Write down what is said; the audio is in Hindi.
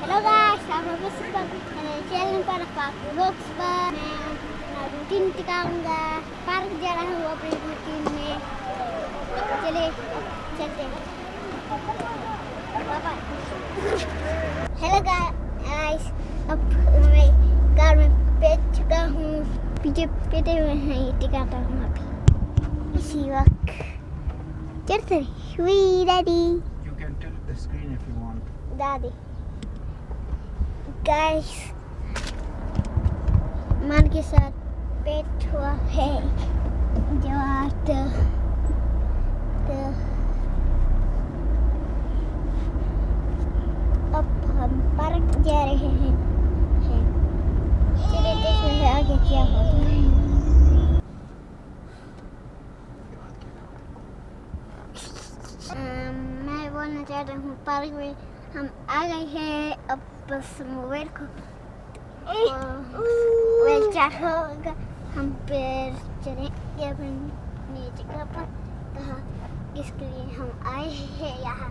हेलो गाइस, आप लोग मेरे चैनल पर आपका व्लॉग्स पर मैं अपना रूटीन दिखाऊंगा। पार्क जा रहा हूँ अपनी रूटीन में। चलिए चलते हैं। हेलो गाइस, अब मैं कार में बैठ चुका हूँ। पीछे बैठे हुए हैं, ये टिकाता हूँ अभी इसी वक्त। चलते हुई दादी। You can tilt the screen if you want. दादी गाइस, मान के साथ पेट हुआ है जो अब हम पार्क जा रहे हैं। चलिए देखते हैं आगे क्या होता है। मैं बोलना चाहता हूँ पार्क में हम आ गए हैं। अब बस मोबाइल को मोबाइल चार्ज होगा, हम फिर चलेंगे अपनी जगह पर। कहाँ किसके लिए हम आए हैं यहाँ।